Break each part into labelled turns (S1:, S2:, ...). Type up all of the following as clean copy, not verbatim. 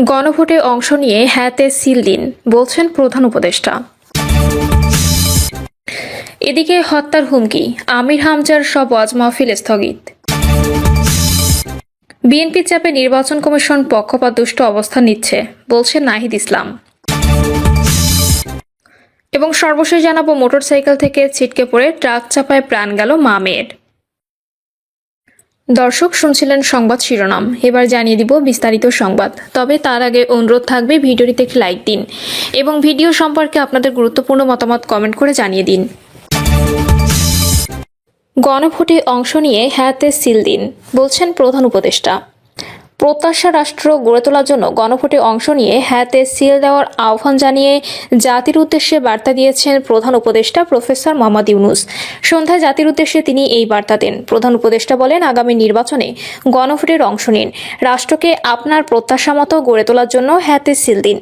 S1: গণভোটে অংশ নিয়ে হ্যাঁতে সিল দিন বলছেন প্রধান উপদেষ্টা। এদিকে হত্যার হুমকি, আমির হামজার সব ওয়াজ মাহফিল স্থগিত। বিএনপির চাপে নির্বাচন কমিশন পক্ষপাতদুষ্ট অবস্থান নিচ্ছে বলছেন নাহিদ ইসলাম। এবং সর্বশেষ জানাবো, মোটরসাইকেল থেকে ছিটকে পড়ে ট্রাক চাপায় প্রাণ গেল মা মেয়ের। দর্শক, শুনছিলেন সংবাদ শিরোনাম, এবার জানিয়ে দিব বিস্তারিত সংবাদ। তবে তার আগে অনুরোধ থাকবে ভিডিওটিতে একটি লাইক দিন এবং ভিডিও সম্পর্কে আপনাদের গুরুত্বপূর্ণ মতামত কমেন্ট করে জানিয়ে দিন। গণভোটে অংশ নিয়ে হ্যাঁতে সিল দিন বলছেন প্রধান উপদেষ্টা। প্রত্যাশা রাষ্ট্র গড়ে তোলার জন্য গণভোটে অংশ নিয়ে হ্যাঁতে সিল দেওয়ার আহ্বান জানিয়ে জাতির উদ্দেশ্যে বার্তা দিয়েছেন প্রধান উপদেষ্টা প্রফেসর মোহাম্মদ ইউনূস। সন্ধ্যায় জাতির উদ্দেশ্যে তিনি এই বার্তা দেন। প্রধান উপদেষ্টা বলেন, আগামী নির্বাচনে গণভোটের অংশ নিন, রাষ্ট্রকে আপনার প্রত্যাশা মতো গড়ে তোলার জন্য হ্যাঁতে সিল দিন।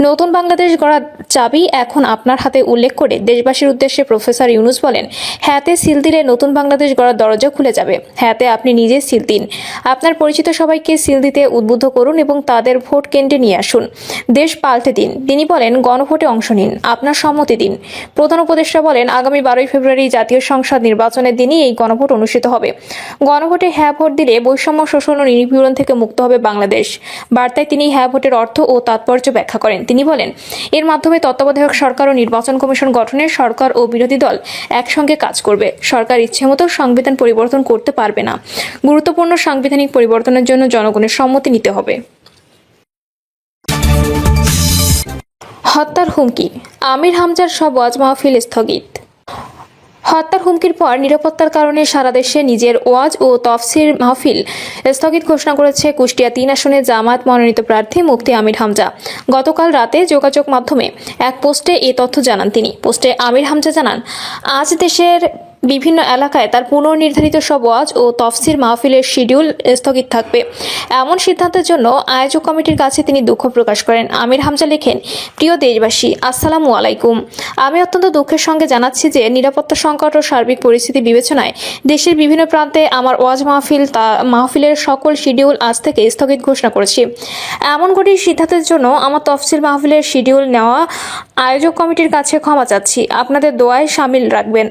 S1: নতুন বাংলাদেশ গড়ার চাবি এখন আপনার হাতে উল্লেখ করে দেশবাসীর উদ্দেশ্যে প্রফেসর ইউনূস বলেন, হ্যাঁতে সিল দিলে নতুন বাংলাদেশ গড়ার দরজা খুলে যাবে। হ্যাঁতে আপনি নিজে সিল দিন, আপনার পরিচিত সবাইকে সিল দিতে উদ্বুদ্ধ করুন এবং তাদের ভোট কেন্দ্রে নিয়ে আসুন। দেশ পাল্টে দিন। তিনি বলেন, গণভোটে অংশ নিন, আপনার সম্মতি দিন। প্রধান উপদেষ্টা বলেন, আগামী 12 ফেব্রুয়ারি জাতীয় সংসদ নির্বাচনের দিনই এই গণভোট অনুষ্ঠিত হবে। গণভোটে হ্যাঁ ভোট দিলে বৈষম্য, শোষণ ও নিপীড়ন থেকে মুক্ত হবে বাংলাদেশ। বার্তায় তিনি হ্যাঁ ভোটের অর্থ ও তাৎপর্য ব্যাখ্যা করেন। তিনি বলেন, এর মাধ্যমে তত্ত্বাবধায়ক সরকার ও নির্বাচন কমিশন গঠনে সরকার ও বিরোধী দল একসঙ্গে কাজ করবে। সরকার ইচ্ছেমতো সংবিধান পরিবর্তন করতে পারবে না। গুরুত্বপূর্ণ সাংবিধানিক পরিবর্তনের জন্য জনগণের সম্মতি নিতে হবে। হত্যার হুমকি, আমির হামজার সব ওয়াজ মাহফিল স্থগিত। হত্যার হুমকির পর নিরাপত্তার কারণে সারা দেশে নিজের ওয়াজ ও তফসির মাহফিল স্থগিত ঘোষণা করেছে কুষ্টিয়া 3 আসনে জামায়াত মনোনীত প্রার্থী মুফতি আমির হামজা। গতকাল রাতে যোগাযোগ মাধ্যমে এক পোস্টে এই তথ্য জানান তিনি। পোস্টে আমির হামজা জানান, আজ দেশের বিভিন্ন এলাকায় তার পুনর্নির্ধারিত সব ওয়াজ ও তফসির মাহফিলের শিডিউল স্থগিত থাকবে। এমন সিদ্ধান্তের জন্য আয়োজক কমিটির কাছে তিনি দুঃখ প্রকাশ করেন। আমির হামজা লেখেন, প্রিয় দেশবাসী, আসসালামু আলাইকুম। আমি অত্যন্ত দুঃখের সঙ্গে জানাচ্ছি যে নিরাপত্তা সংকট ও সার্বিক পরিস্থিতি বিবেচনায় দেশের বিভিন্ন প্রান্তে আমার ওয়াজ মাহফিলের সকল শিডিউল আজ থেকে স্থগিত ঘোষণা করেছি। এমন কঠিন সিদ্ধান্তের জন্য আমার তফসিল মাহফিলের শিডিউল নেওয়া আয়োজক কমিটির কাছে ক্ষমা চাচ্ছি। আপনাদের দোয়ায় শামিল রাখবেন।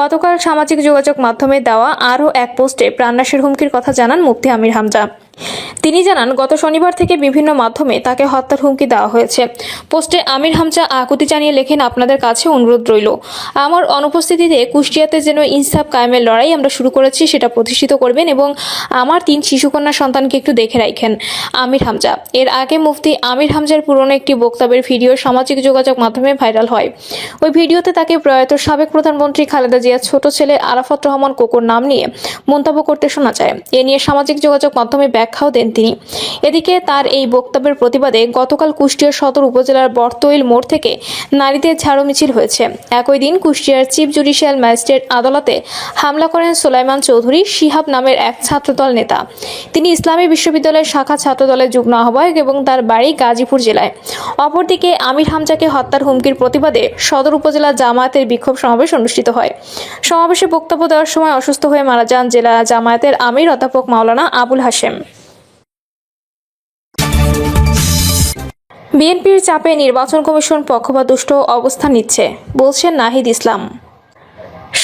S1: গতকাল সামাজিক যোগাযোগ মাধ্যমে দেওয়া আরও এক পোস্টে প্রাণনাশের হুমকির কথা জানান মুফতি আমির হামজা। তিনি জানান, গত শনিবার থেকে বিভিন্ন মাধ্যমে তাকে হত্যার হুমকি দেওয়া হয়েছে। পোস্টে আমির হামজা আকুতি জানিয়ে লেখেন, আপনাদের কাছে অনুরোধ রইল, আমার অনুপস্থিতিতে কুষ্টিয়াতে যেন ইনসাফ কায়েমের লড়াই আমরা শুরু করেছি সেটা প্রতিষ্ঠিত করবেন এবং আমার 3 শিশুকন্যা সন্তানকে একটু দেখে রাখেন। আমির হামজা। এর আগে মুফতি আমির হামজার পুরনো একটি বক্তব্যের ভিডিও সামাজিক যোগাযোগ মাধ্যমে ভাইরাল হয়। ওই ভিডিওতে তাকে প্রয়াত সাবেক প্রধানমন্ত্রী খালেদা জিয়ার ছোট ছেলে আরাফাত রহমান কোকোর নাম নিয়ে মন্তব্য করতে শোনা যায়। এ নিয়ে সামাজিক যোগাযোগ মাধ্যমে ব্যাখ্যাও দেন তিনি। এদিকে তার এই বক্তব্যের প্রতিবাদে গতকাল কুষ্টিয়া সদর উপজেলার বরতইল মোড় থেকে নারীদের ঝাড়ু মিছিল হয়েছে। একই দিন কুষ্টিয়ার চিফ জুডিশিয়াল ম্যাজিস্ট্রেট আদালতে হামলা করেন সোলাইমান চৌধুরী শিহাব নামের এক ছাত্রদল নেতা। তিনি ইসলামী বিশ্ববিদ্যালয়ের শাখা ছাত্রদলের যুগ্ম আহ্বায়ক এবং তার বাড়ি গাজীপুর জেলায়। অপরদিকে আমির হামজাকে হত্যার হুমকির প্রতিবাদে সদর উপজেলা জামায়াতের বিক্ষোভ সমাবেশ অনুষ্ঠিত হয়। সমাবেশে বক্তব্য দেওয়ার সময় অসুস্থ হয়ে মারা যান জেলা জামায়াতের আমির অধ্যাপক মাওলানা আবুল হাশেম। বিএনপির চাপে নির্বাচন কমিশন পক্ষপাতদুষ্ট অবস্থান নিচ্ছে বলছেন নাহিদ ইসলাম।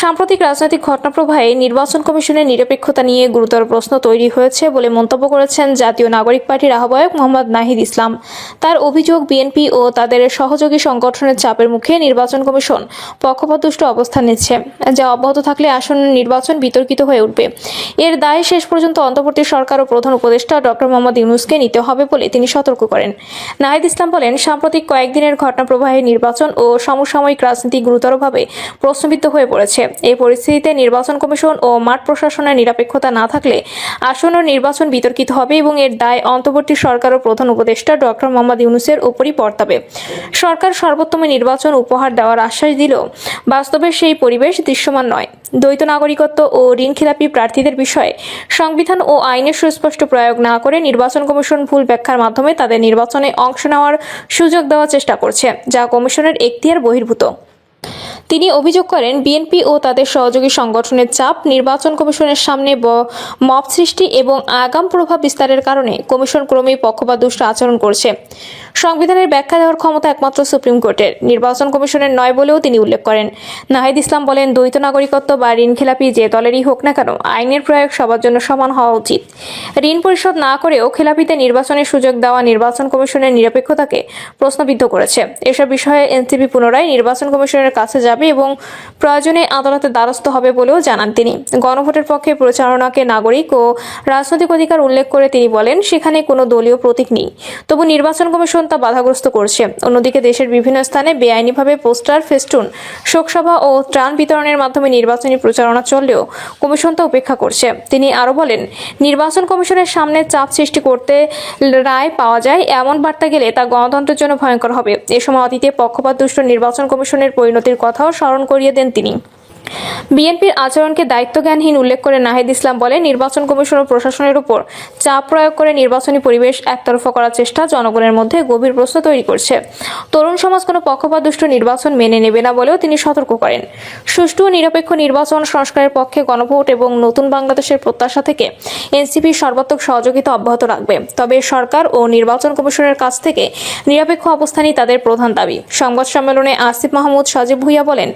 S1: সাম্প্রতিক রাজনৈতিক ঘটনাপ্রবাহে নির্বাচন কমিশনের নিরপেক্ষতা নিয়ে গুরুতর প্রশ্ন তৈরি হয়েছে বলে মন্তব্য করেছেন জাতীয় নাগরিক পার্টির আহ্বায়ক মোহাম্মদ নাহিদ ইসলাম। তার অভিযোগ, বিএনপি ও তাদের সহযোগী সংগঠনের চাপের মুখে নির্বাচন কমিশন পক্ষপাতদুষ্ট অবস্থান নিচ্ছে, যা অব্যাহত থাকলে আসন্ন নির্বাচন বিতর্কিত হয়ে উঠবে। এর দায় শেষ পর্যন্ত অন্তর্বর্তী সরকার ও প্রধান উপদেষ্টা ডক্টর মোহাম্মদ ইউনূসকে নিতে হবে বলে তিনি সতর্ক করেন। নাহিদ ইসলাম বলেন, সাম্প্রতিক কয়েকদিনের ঘটনাপ্রবাহে নির্বাচন ও সমসাময়িক রাজনীতি গুরুতরভাবে প্রশ্নবিদ্ধ হয়ে পড়েছে। এই পরিস্থিতিতে নির্বাচন কমিশন ও মাঠ প্রশাসনের নিরপেক্ষতা না থাকলে আসন্ন নির্বাচন বিতর্কিত হবে এবং এর দায় অন্তর্বর্তী সরকার ও প্রধান উপদেষ্টা ডক্টর মোহাম্মদ ইউনূসের উপরই বর্তাবে। সরকার সর্বোত্তম নির্বাচন উপহার দেওয়ার আশ্বাস দিলেও বাস্তবে সেই পরিবেশ দৃশ্যমান নয়। দ্বৈত নাগরিকত্ব ও ঋণখেলাপি প্রার্থীদের বিষয়ে সংবিধান ও আইনের সুস্পষ্ট প্রয়োগ না করে নির্বাচন কমিশন ভুল ব্যাখ্যার মাধ্যমে তাদের নির্বাচনে অংশ নেওয়ার সুযোগ দেওয়ার চেষ্টা করছে, যা কমিশনের এখতিয়ার বহির্ভূত। তিনি অভিযোগ করেন, বিএনপি ও তাদের সহযোগী সংগঠনের চাপ, নির্বাচন কমিশনের সামনে মব সৃষ্টি এবং আগাম প্রভাব বিস্তারের কারণে কমিশন ক্রমেই পক্ষপাতদুষ্ট আচরণ করছে। সংবিধানের ব্যাখ্যা দেওয়ার ক্ষমতা একমাত্র সুপ্রিম কোর্টের, নির্বাচন কমিশনের নয় বলেও তিনি উল্লেখ করেন। নাহিদ ইসলাম বলেন, দ্বৈত নাগরিকত্ব বা ঋণখেলাপি যে দলেরই হোক না কেন, আইনের প্রয়োগ সবার জন্য সমান হওয়া উচিত। ঋণ পরিশোধ না করেও খেলাপিতে নির্বাচনের সুযোগ দেওয়া নির্বাচন কমিশনের নিরপেক্ষতাকে প্রশ্নবিদ্ধ করেছে। এসব বিষয়ে এনসিপি পুনরায় নির্বাচন কমিশনের কাছে যাবে এবং প্রয়োজনে আদালতের দ্বারস্থ হবে বলেও জানান তিনি। গণভোটের পক্ষে প্রচারণাকে নাগরিক ও রাজনৈতিক অধিকার উল্লেখ করে তিনি বলেন, সেখানে কোনো দলীয় প্রতীক নেই, তবু নির্বাচন কমিশন তা বাধাগ্রস্ত করছে। অন্যদিকে দেশের বিভিন্ন স্থানে বেআইনিভাবে পোস্টার, ফেস্টুন, শোকসভা ও ত্রাণ বিতরণের মাধ্যমে নির্বাচনী প্রচারণা চললেও কমিশন তা উপেক্ষা করছে। তিনি আরও বলেন, নির্বাচন কমিশনের সামনে চাপ সৃষ্টি করতে রায় পাওয়া যায় এমন বার্তা গেলে তা গণতন্ত্রের জন্য ভয়ঙ্কর হবে। এ সময় অতীতে পক্ষপাতদুষ্ট নির্বাচন কমিশনের পরিণতির কথাও স্মরণ করিয়ে দেন তিনি। বিএনপির আচরণকে দায়িত্বজ্ঞানহীন উল্লেখ করে নাহিদ ইসলাম বলেন, নির্বাচন কমিশন ও প্রশাসনের উপর চাপ প্রয়োগ করে নির্বাচনী পরিবেশ একতরফা করার চেষ্টা জনগণের মধ্যে গভীর প্রশ্ন তৈরি করছে। তরুণ সমাজ কোনো পক্ষপাতদুষ্ট নির্বাচন মেনে নেবে না বলেও তিনি সতর্ক করেন। সুষ্ঠু ও নিরপেক্ষ নির্বাচন সংস্কারের পক্ষে গণভোট এবং নতুন বাংলাদেশের প্রত্যাশা থেকে এনসিপি সর্বাত্মক সহযোগিতা অব্যাহত রাখবে। তবে সরকার ও নির্বাচন কমিশনের কাছ থেকে নিরপেক্ষ অবস্থানই তাদের প্রধান দাবি। সংবাদ সম্মেলনে আসিফ মাহমুদ সজীব ভুঁইয়া বলেন,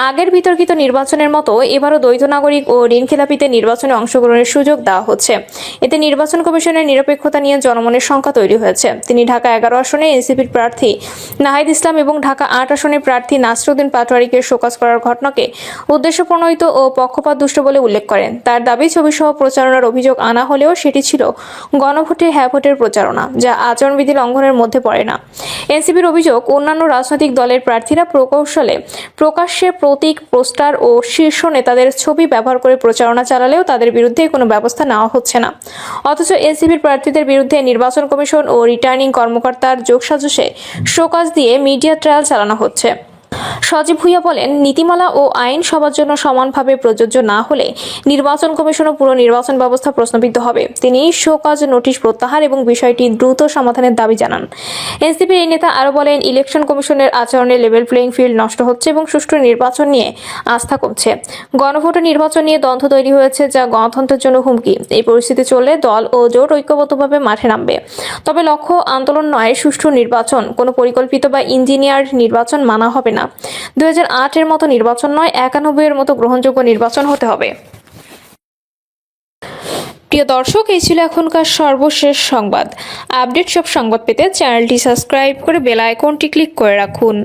S1: আগের বিতর্কিত নির্বাচনের মতো এবারও দ্বৈত নাগরিক ও ঋণখেলাপিতে নির্বাচনে অংশগ্রহণের সুযোগ দেওয়া হচ্ছে। এতে নির্বাচন কমিশনের নিরপেক্ষতা নিয়ে জনমনের শঙ্কা তৈরি হয়েছে। তিনি ঢাকা 11 আসনে এনসিপির প্রার্থী নাহিদ ইসলাম এবং ঢাকা 8 আসনে প্রার্থী নাসিরউদ্দিন পাটোয়ারীকে শোকজ করার ঘটনাকে উদ্দেশ্যপ্রণোদিত ও পক্ষপাতদুষ্ট বলে উল্লেখ করেন। তার দাবি, ছবিসহ প্রচারণার অভিযোগ আনা হলেও সেটি ছিল গণভোটে হ্যাঁ ভোটের প্রচারণা, যা আচরণবিধি লঙ্ঘনের মধ্যে পড়ে না। এনসিপির অভিযোগ, অন্যান্য রাজনৈতিক দলের প্রার্থীরা প্রকাশ্যে প্রতীক, পোস্টার ও শীর্ষ নেতাদের ছবি ব্যবহার করে প্রচারণা চালালেও তাদের বিরুদ্ধে কোনো ব্যবস্থা নেওয়া হচ্ছে না। অথচ এনসিপির প্রার্থীদের বিরুদ্ধে নির্বাচন কমিশন ও রিটার্নিং কর্মকর্তার যোগসাজশে শোকজ দিয়ে মিডিয়া ট্রায়াল চালানো হচ্ছে। সজীব ভুঁইয়া বলেন, নীতিমালা ও আইন সবার জন্য সমানভাবে প্রযোজ্য না হলে নির্বাচন কমিশন ও পুরো নির্বাচন ব্যবস্থা প্রশ্নবিদ্ধ হবে। তিনি শোকজ নোটিশ প্রত্যাহার এবং বিষয়টি দ্রুত সমাধানের দাবি জানান। এনসিপির এই নেতা আরও বলেন, ইলেকশন কমিশনের আচরণে লেভেল প্লেইং ফিল্ড নষ্ট হচ্ছে এবং সুষ্ঠু নির্বাচন নিয়ে আস্থা কমছে। গণভোট নির্বাচন নিয়ে দ্বন্দ্ব তৈরি হয়েছে, যা গণতন্ত্রের জন্য হুমকি। এই পরিস্থিতি চললে দল ও জোট ঐক্যবদ্ধভাবে মাঠে নামবে। তবে লক্ষ্য আন্দোলন নয়, সুষ্ঠু নির্বাচন। কোনো পরিকল্পিত বা ইঞ্জিনিয়ার্ড নির্বাচন মানা হবে না। 2008-এর মতো নির্বাচন নয়, 91-এর মতো গ্রহণযোগ্য নির্বাচন হতে হবে। প্রিয় দর্শক, এই ছিল এখনকার সর্বশেষ সংবাদ। আপডেট সব সংবাদ পেতে চ্যানেলটি সাবস্ক্রাইব করে বেল আইকনটি ক্লিক করে রাখুন।